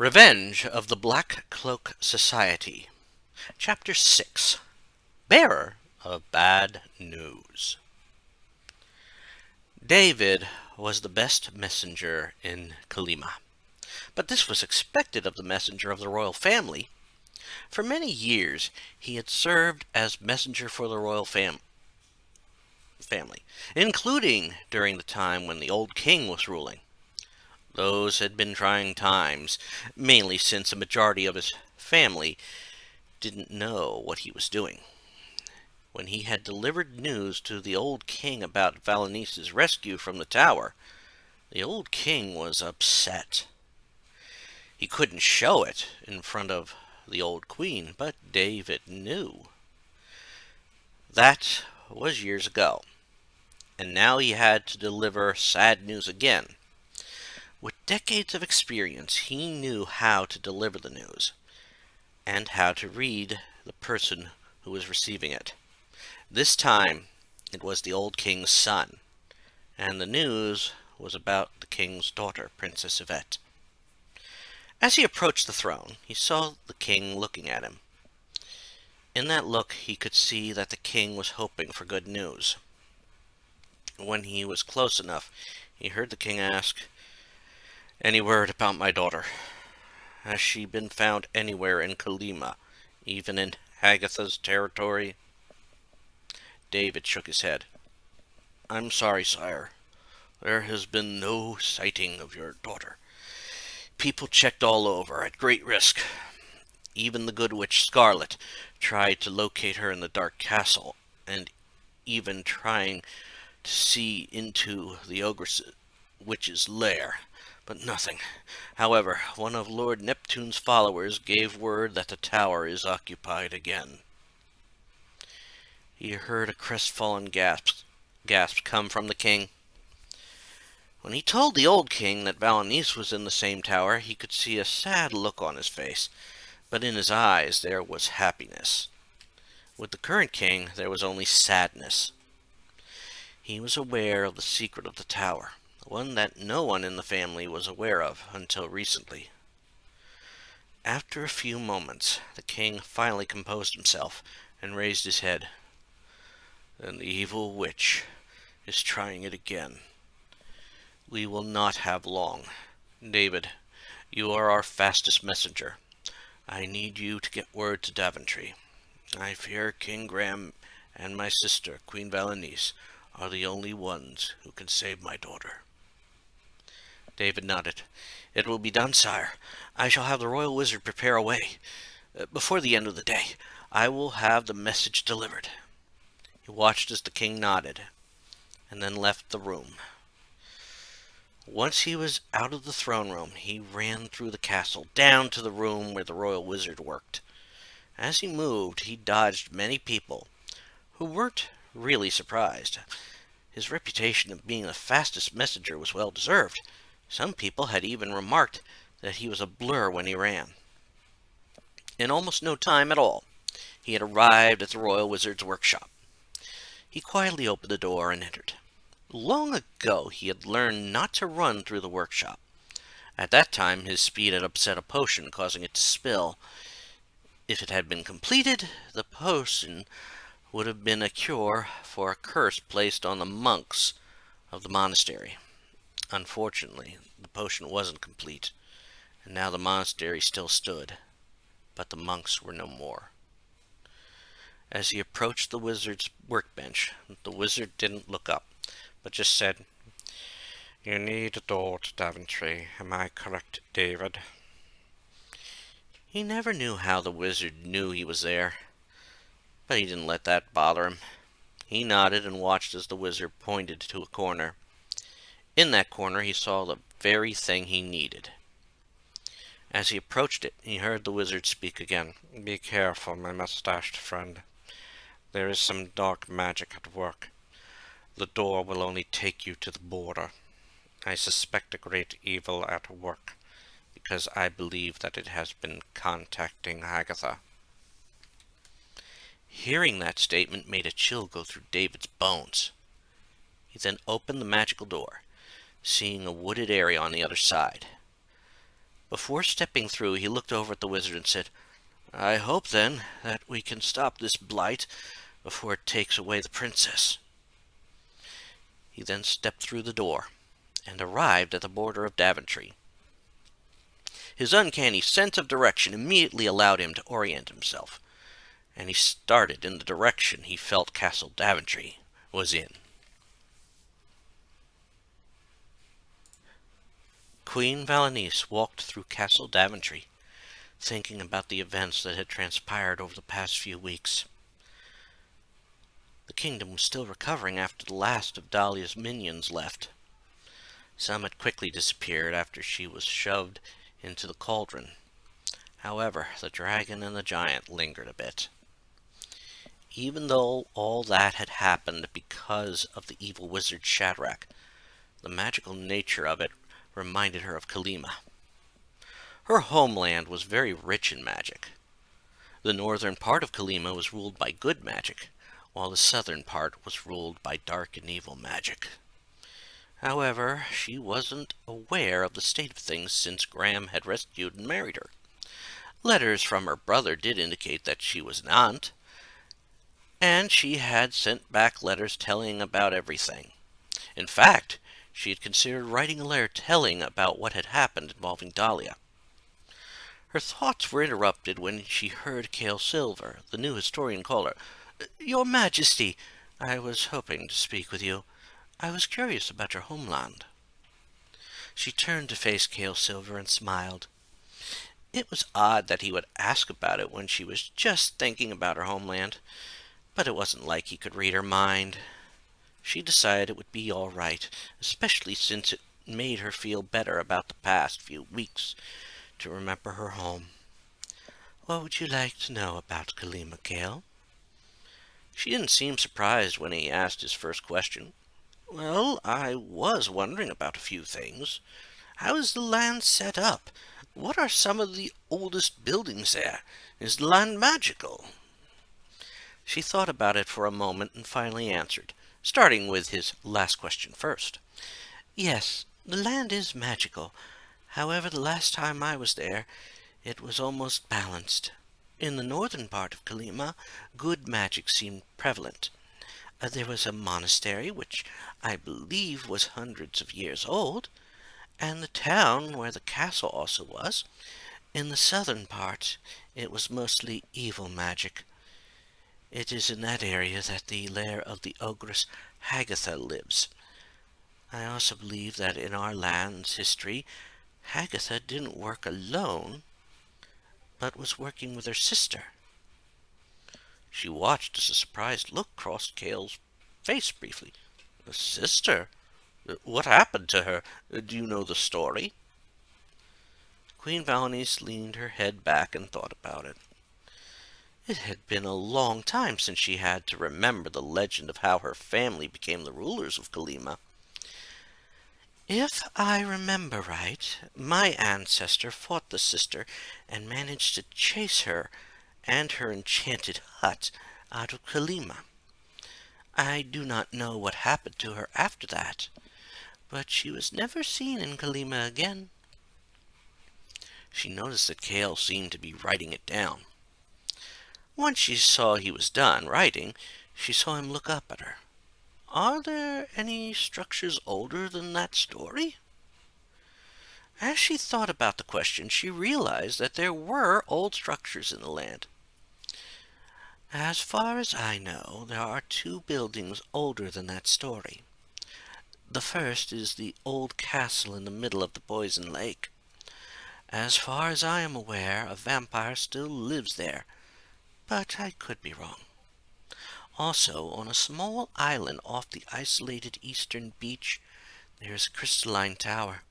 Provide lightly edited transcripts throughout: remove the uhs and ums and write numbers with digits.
Revenge of the Black Cloak Society. Chapter 6. Bearer of Bad News. David was the best messenger in Kolyma, but this was expected of the messenger of the royal family. For many years he had served as messenger for the royal family, including during the time when the old king was ruling. Those had been trying times, mainly since a majority of his family didn't know what he was doing. When he had delivered news to the old king about Valanice's rescue from the tower, the old king was upset. He couldn't show it in front of the old queen, but David knew. That was years ago, and now he had to deliver sad news again. With decades of experience, he knew how to deliver the news, and how to read the person who was receiving it. This time, it was the old king's son, and the news was about the king's daughter, Princess Yvette. As he approached the throne, he saw the king looking at him. In that look, he could see that the king was hoping for good news. When he was close enough, he heard the king ask, "Any word about my daughter? Has she been found anywhere in Kolyma, even in Hagatha's territory?" David shook his head. "I'm sorry, sire. There has been no sighting of your daughter. People checked all over, at great risk. Even the good witch Scarlet tried to locate her in the dark castle, and even trying to see into the ogress witch's lair. But nothing. However, one of Lord Neptune's followers gave word that the tower is occupied again." He heard a crestfallen gasp come from the king. When he told the old king that Valanice was in the same tower, he could see a sad look on his face, but in his eyes there was happiness. With the current king, there was only sadness. He was aware of the secret of the tower, one that no one in the family was aware of until recently. After a few moments, the king finally composed himself and raised his head. "An evil witch is trying it again. We will not have long. David, you are our fastest messenger. I need you to get word to Daventry. I fear King Graham and my sister, Queen Valanice, are the only ones who can save my daughter." David nodded. "It will be done, sire. I shall have the royal wizard prepare a way. Before the end of the day, I will have the message delivered." He watched as the king nodded, and then left the room. Once he was out of the throne room, he ran through the castle, down to the room where the royal wizard worked. As he moved, he dodged many people, who weren't really surprised. His reputation of being the fastest messenger was well deserved. Some people had even remarked that he was a blur when he ran. In almost no time at all, he had arrived at the royal wizard's workshop. He quietly opened the door and entered. Long ago he had learned not to run through the workshop. At that time his speed had upset a potion, causing it to spill. If it had been completed, the potion would have been a cure for a curse placed on the monks of the monastery. Unfortunately, the potion wasn't complete, and now the monastery still stood, but the monks were no more. As he approached the wizard's workbench, the wizard didn't look up, but just said, "You need a door to Daventry. Am I correct, David?" He never knew how the wizard knew he was there, but he didn't let that bother him. He nodded and watched as the wizard pointed to a corner. In that corner he saw the very thing he needed. As he approached it, he heard the wizard speak again. "Be careful, my mustached friend. There is some dark magic at work. The door will only take you to the border. I suspect a great evil at work, because I believe that it has been contacting Hagatha." Hearing that statement made a chill go through David's bones. He then opened the magical door, seeing a wooded area on the other side. Before stepping through, he looked over at the wizard and said, "I hope, then, that we can stop this blight before it takes away the princess." He then stepped through the door and arrived at the border of Daventry. His uncanny sense of direction immediately allowed him to orient himself, and he started in the direction he felt Castle Daventry was in. Queen Valanice walked through Castle Daventry, thinking about the events that had transpired over the past few weeks. The kingdom was still recovering after the last of Dahlia's minions left. Some had quickly disappeared after she was shoved into the cauldron. However, the dragon and the giant lingered a bit. Even though all that had happened because of the evil wizard Shadrach, the magical nature of it reminded her of Kolyma. Her homeland was very rich in magic. The northern part of Kolyma was ruled by good magic, while the southern part was ruled by dark and evil magic. However, she wasn't aware of the state of things since Graham had rescued and married her. Letters from her brother did indicate that she was an aunt, and she had sent back letters telling about everything. In fact, she had considered writing a letter telling about what had happened involving Dahlia. Her thoughts were interrupted when she heard Cale Silver, the new historian, call her. "Your Majesty, I was hoping to speak with you. I was curious about your homeland." She turned to face Cale Silver and smiled. It was odd that he would ask about it when she was just thinking about her homeland, but it wasn't like he could read her mind. She decided it would be all right, especially since it made her feel better about the past few weeks, to remember her home. "What would you like to know about Kolyma, Cale?" She didn't seem surprised when he asked his first question. "Well, I was wondering about a few things. How is the land set up? What are some of the oldest buildings there? Is the land magical?" She thought about it for a moment and finally answered, starting with his last question first. "Yes, the land is magical. However, the last time I was there, it was almost balanced. In the northern part of Kolyma, good magic seemed prevalent. There was a monastery, which I believe was hundreds of years old, and the town where the castle also was. In the southern part, it was mostly evil magic. It is in that area that the lair of the ogress Hagatha lives. I also believe that in our land's history, Hagatha didn't work alone, but was working with her sister." She watched as a surprised look crossed Cale's face briefly. "A sister? What happened to her? Do you know the story?" Queen Valanice leaned her head back and thought about it. It had been a long time since she had to remember the legend of how her family became the rulers of Kolyma. "If I remember right, my ancestor fought the sister and managed to chase her and her enchanted hut out of Kolyma. I do not know what happened to her after that, but she was never seen in Kolyma again." She noticed that Cale seemed to be writing it down. Once she saw he was done writing, she saw him look up at her. "Are there any structures older than that story?" As she thought about the question, she realized that there were old structures in the land. "As far as I know, there are two buildings older than that story. The first is the old castle in the middle of the Poison Lake. As far as I am aware, a vampire still lives there, but I could be wrong. Also, on a small island off the isolated eastern beach, there is a crystalline tower.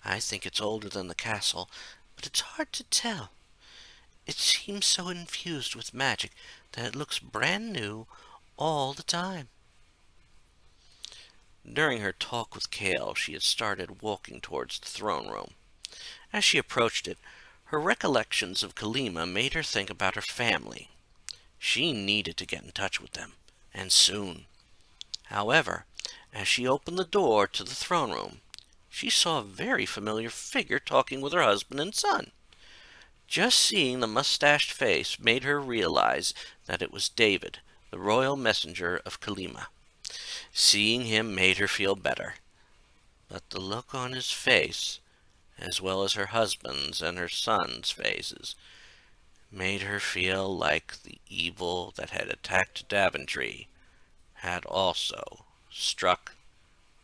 I think it's older than the castle, but it's hard to tell. It seems so infused with magic that it looks brand new all the time." During her talk with Cale, she had started walking towards the throne room. As she approached it, her recollections of Kolyma made her think about her family. She needed to get in touch with them, and soon. However, as she opened the door to the throne room, she saw a very familiar figure talking with her husband and son. Just seeing the mustached face made her realize that it was David, the royal messenger of Kolyma. Seeing him made her feel better, but the look on his face, as well as her husband's and her son's faces, made her feel like the evil that had attacked Daventry had also struck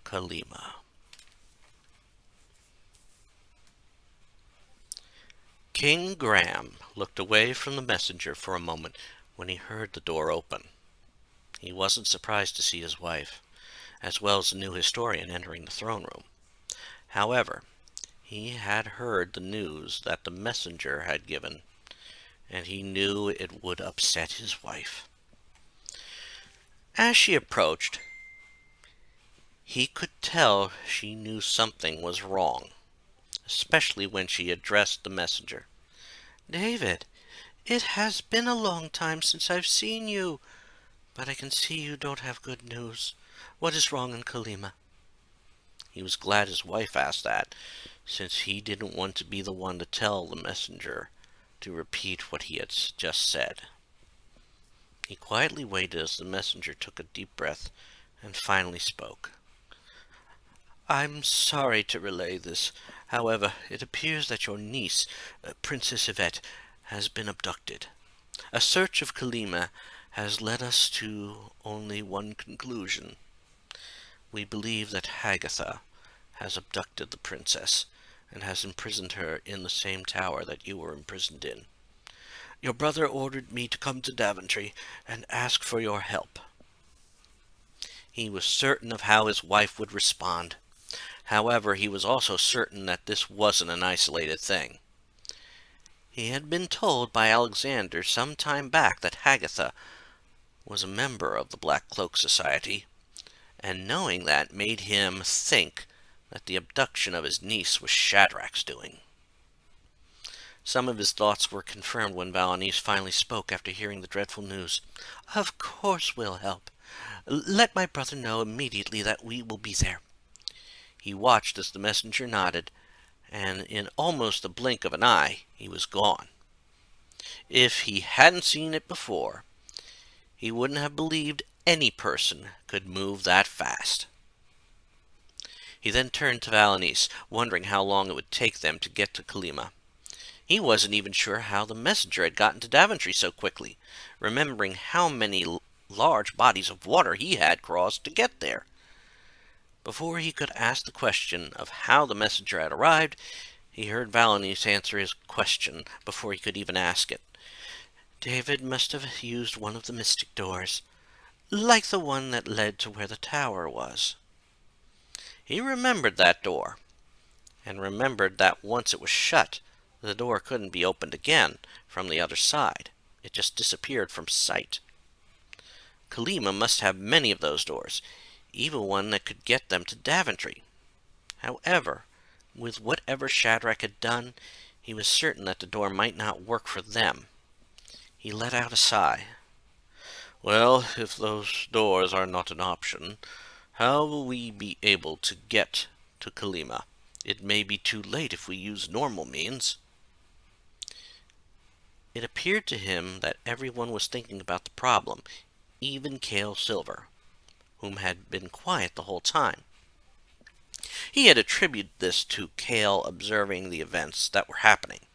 Kolyma. King Graham looked away from the messenger for a moment when he heard the door open. He wasn't surprised to see his wife, as well as the new historian, entering the throne room. However, he had heard the news that the messenger had given, and he knew it would upset his wife. As she approached, he could tell she knew something was wrong, especially when she addressed the messenger. "David, it has been a long time since I've seen you, but I can see you don't have good news. What is wrong in Kolyma?" He was glad his wife asked that, since he didn't want to be the one to tell the messenger to repeat what he had just said. He quietly waited as the messenger took a deep breath and finally spoke. "I'm sorry to relay this. However, it appears that your niece, Princess Yvette, has been abducted. A search of Kolyma has led us to only one conclusion. We believe that Hagatha has abducted the princess and has imprisoned her in the same tower that you were imprisoned in. Your brother ordered me to come to Daventry and ask for your help." He was certain of how his wife would respond. However, he was also certain that this wasn't an isolated thing. He had been told by Alexander some time back that Hagatha was a member of the Black Cloak Society, and knowing that made him think that the abduction of his niece was Shadrach's doing. Some of his thoughts were confirmed when Valanice finally spoke after hearing the dreadful news. "Of course we'll help. Let my brother know immediately that we will be there." He watched as the messenger nodded, and in almost the blink of an eye, he was gone. If he hadn't seen it before, he wouldn't have believed any person could move that fast. He then turned to Valanice, wondering how long it would take them to get to Kolyma. He wasn't even sure how the messenger had gotten to Daventry so quickly, remembering how many large bodies of water he had crossed to get there. Before he could ask the question of how the messenger had arrived, he heard Valanice answer his question before he could even ask it. "David must have used one of the mystic doors, like the one that led to where the tower was." He remembered that door, and remembered that once it was shut, the door couldn't be opened again from the other side. It just disappeared from sight. Kolyma must have many of those doors, even one that could get them to Daventry. However, with whatever Shadrach had done, he was certain that the door might not work for them. He let out a sigh. "Well, if those doors are not an option, how will we be able to get to Kolyma? It may be too late if we use normal means." It appeared to him that everyone was thinking about the problem, even Cale Silver, whom had been quiet the whole time. He had attributed this to Cale observing the events that were happening.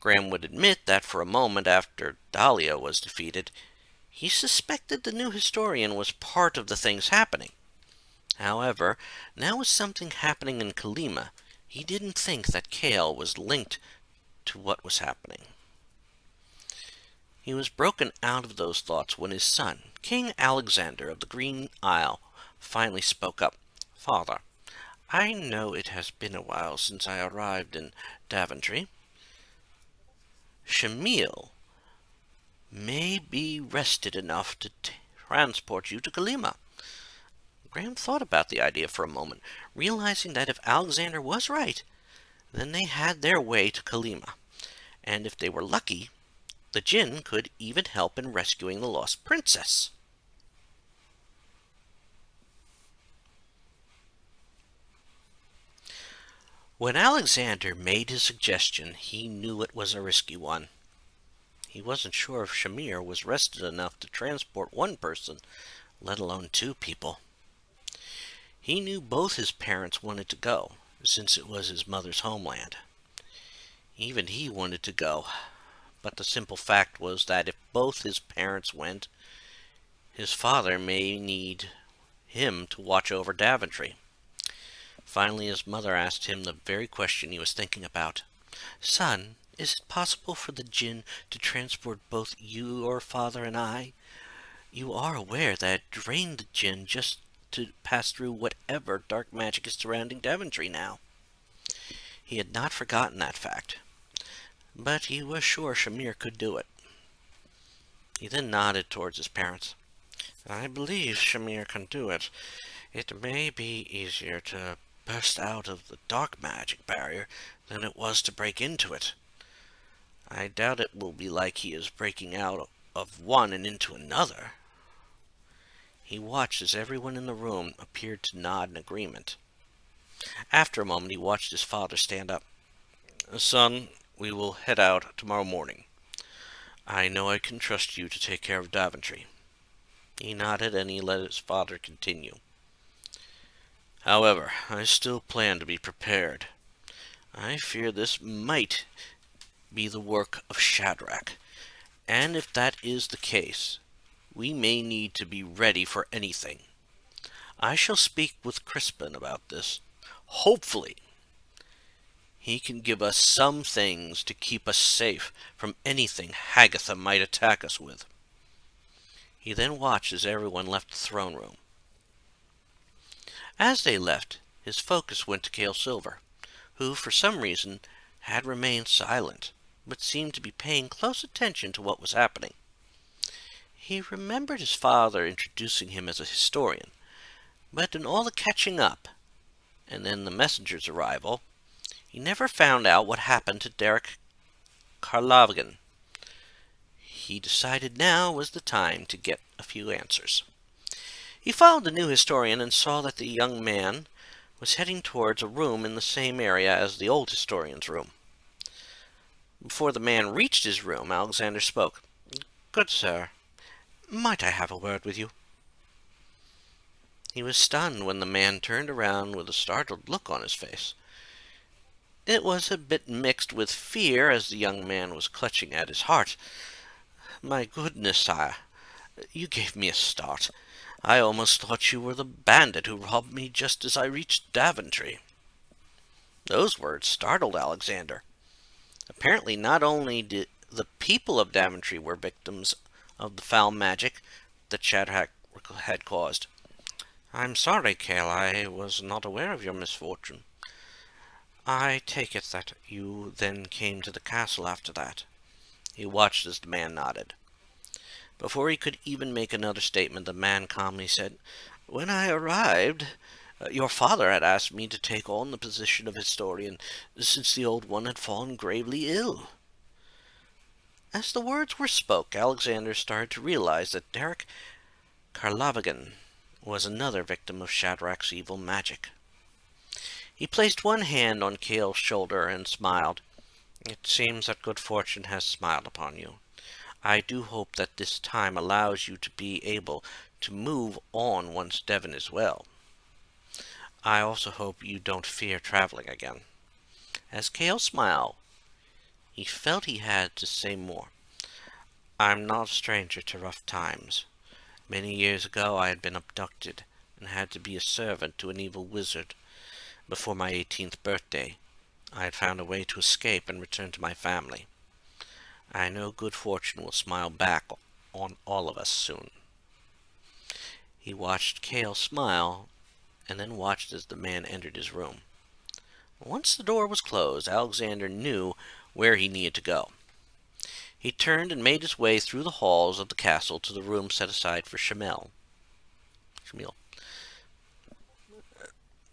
Graham would admit that for a moment after Dahlia was defeated, he suspected the new historian was part of the things happening. However, now with something happening in Kolyma, he didn't think that Cale was linked to what was happening. He was broken out of those thoughts when his son, King Alexander of the Green Isle, finally spoke up. "Father, I know it has been a while since I arrived in Daventry. Shamil may be rested enough to transport you to Kolyma." Graham thought about the idea for a moment, realizing that if Alexander was right, then they had their way to Kolyma, and if they were lucky, the Jinn could even help in rescuing the lost princess. When Alexander made his suggestion, he knew it was a risky one. He wasn't sure if Shamir was rested enough to transport one person, let alone two people. He knew both his parents wanted to go, since it was his mother's homeland. Even he wanted to go, but the simple fact was that if both his parents went, his father may need him to watch over Daventry. Finally, his mother asked him the very question he was thinking about. "Son, is it possible for the Jinn to transport both your father and I? You are aware that it drained the Jinn just to pass through whatever dark magic is surrounding Daventry now." He had not forgotten that fact, but he was sure Shamir could do it. He then nodded towards his parents. "I believe Shamir can do it. It may be easier to burst out of the dark magic barrier than it was to break into it. I doubt it will be like he is breaking out of one and into another." He watched as everyone in the room appeared to nod in agreement. After a moment, he watched his father stand up. "Son, we will head out tomorrow morning. I know I can trust you to take care of Daventry." He nodded and he let his father continue. "However, I still plan to be prepared. I fear this might be the work of Shadrach, and if that is the case, we may need to be ready for anything. I shall speak with Crispin about this. Hopefully, he can give us some things to keep us safe from anything Hagatha might attack us with." He then watched as everyone left the throne room. As they left, his focus went to Cale Silver, who, for some reason, had remained silent, but seemed to be paying close attention to what was happening. He remembered his father introducing him as a historian, but in all the catching up, and then the messenger's arrival, he never found out what happened to Derek Karlavigan. He decided now was the time to get a few answers. He followed the new historian and saw that the young man was heading towards a room in the same area as the old historian's room. Before the man reached his room, Alexander spoke. "Good sir, might I have a word with you?" He was stunned when the man turned around with a startled look on his face. It was a bit mixed with fear as the young man was clutching at his heart. "My goodness, sire, you gave me a start. I almost thought you were the bandit who robbed me just as I reached Daventry." Those words startled Alexander. Apparently not only did the people of Daventry were victims of the foul magic that Shadrach had caused. "I'm sorry, Cale, I was not aware of your misfortune. I take it that you then came to the castle after that." He watched as the man nodded. Before he could even make another statement, the man calmly said, "When I arrived, your father had asked me to take on the position of historian, since the old one had fallen gravely ill." As the words were spoke, Alexander started to realize that Derek Karlavigan was another victim of Shadrach's evil magic. He placed one hand on Cale's shoulder and smiled. "It seems that good fortune has smiled upon you. I do hope that this time allows you to be able to move on once Devon is well. I also hope you don't fear traveling again." As Cale smiled, he felt he had to say more. "I'm not a stranger to rough times. Many years ago I had been abducted and had to be a servant to an evil wizard. Before my 18th birthday, I had found a way to escape and return to my family. I know good fortune will smile back on all of us soon." He watched Cale smile, and then watched as the man entered his room. Once the door was closed, Alexander knew where he needed to go. He turned and made his way through the halls of the castle to the room set aside for Shamil.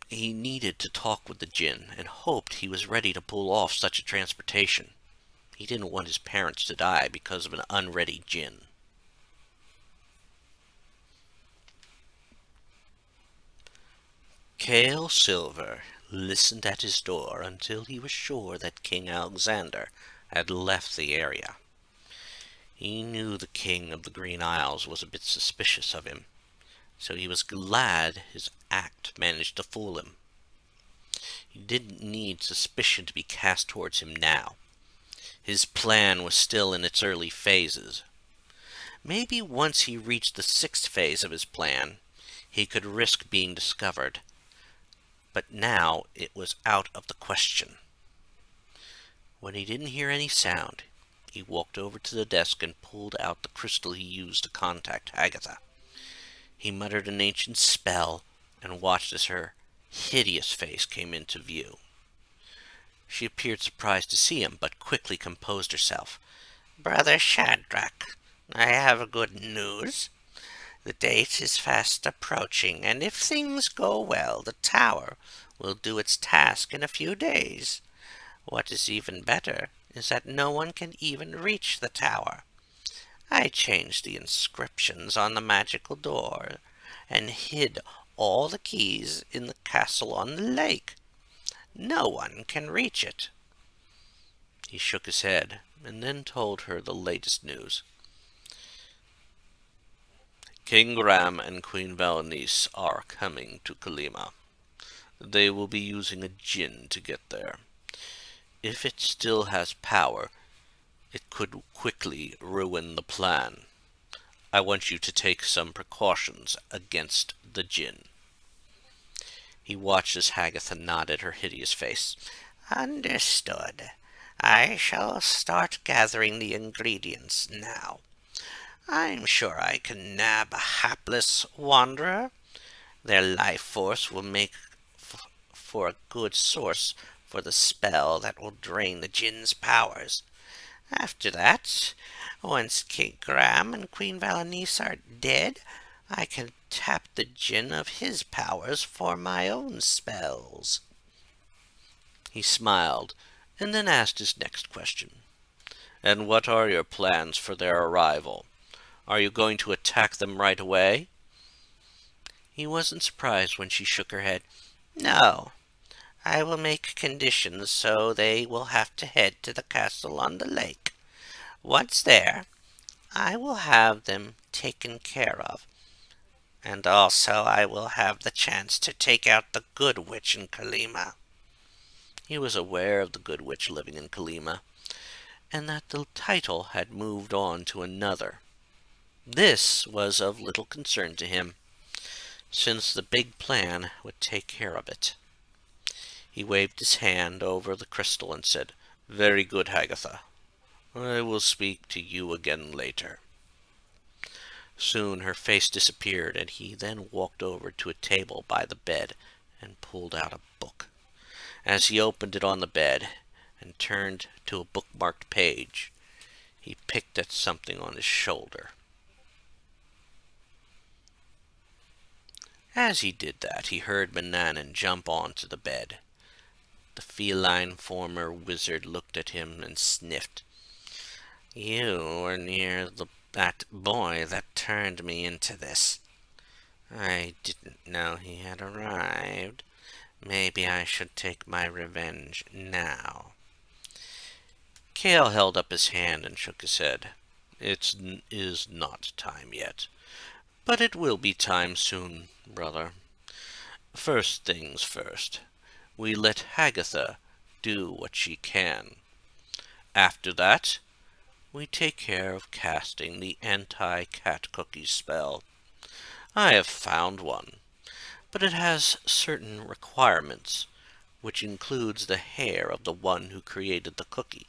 He needed to talk with the Jinn, and hoped he was ready to pull off such a transportation. He didn't want his parents to die because of an unready Jinn. Cale Silver listened at his door until he was sure that King Alexander had left the area. He knew the King of the Green Isles was a bit suspicious of him, so he was glad his act managed to fool him. He didn't need suspicion to be cast towards him now. His plan was still in its early phases. Maybe once he reached the 6th phase of his plan, he could risk being discovered. But now it was out of the question. When he didn't hear any sound, he walked over to the desk and pulled out the crystal he used to contact Hagatha. He muttered an ancient spell and watched as her hideous face came into view. She appeared surprised to see him, but quickly composed herself. "Brother Shadrach, I have good news. The date is fast approaching, and if things go well, the tower will do its task in a few days. What is even better is that no one can even reach the tower. I changed the inscriptions on the magical door and hid all the keys in the castle on the lake. No one can reach it." He shook his head and then told her the latest news. King Graham and Queen Valanice are coming to Kolyma. They will be using a djinn to get there. If it still has power, it could quickly ruin the plan. I want you to take some precautions against the djinn. He watched as Hagatha nodded her hideous face. "Understood. I shall start gathering the ingredients now. I'm sure I can nab a hapless wanderer. Their life force will make for a good source for the spell that will drain the djinn's powers. After that, once King Graham and Queen Valanice are dead, I can tap the djinn of his powers for my own spells." He smiled, and then asked his next question. "And what are your plans for their arrival? Are you going to attack them right away?" He wasn't surprised when she shook her head. "No. I will make conditions so they will have to head to the castle on the lake. Once there, I will have them taken care of. And also I will have the chance to take out the good witch in Kolyma." He was aware of the good witch living in Kolyma, and that the title had moved on to another. This was of little concern to him, since the big plan would take care of it. He waved his hand over the crystal and said, "Very good, Hagatha. I will speak to you again later." Soon her face disappeared, and he then walked over to a table by the bed and pulled out a book. As he opened it on the bed and turned to a bookmarked page, he picked at something on his shoulder. As he did that, he heard Manannan jump onto the bed. The feline former wizard looked at him and sniffed. "You were near that boy that turned me into this. I didn't know he had arrived. Maybe I should take my revenge now." Kale held up his hand and shook his head. "It is not time yet, but it will be time soon, brother. First things first, we let Hagatha do what she can. After that, we take care of casting the anti-cat cookie spell. I have found one, but it has certain requirements, which includes the hair of the one who created the cookie."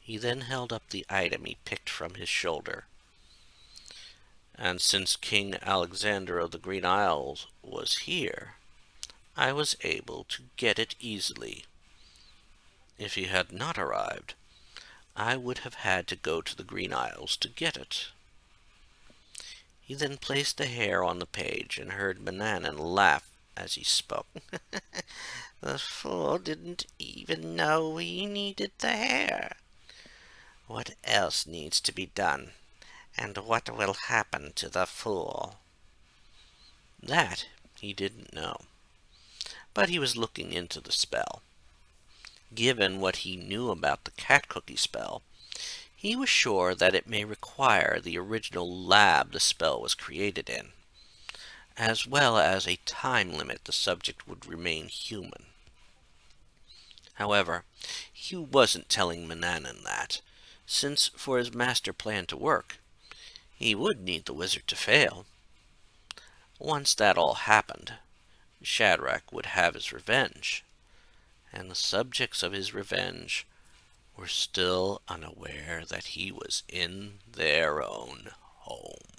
He then held up the item he picked from his shoulder. "And since King Alexander of the Green Isles was here, I was able to get it easily. If he had not arrived, I would have had to go to the Green Isles to get it." He then placed the hair on the page and heard Manannan laugh as he spoke. "The fool didn't even know he needed the hair. What else needs to be done, and what will happen to the fool?" That he didn't know. but he was looking into the spell. Given what he knew about the cat cookie spell, he was sure that it may require the original lab the spell was created in, as well as a time limit the subject would remain human. However, he wasn't telling Manannan that, since for his master plan to work, he would need the wizard to fail. Once that all happened, Shadrach would have his revenge, and the subjects of his revenge were still unaware that he was in their own home.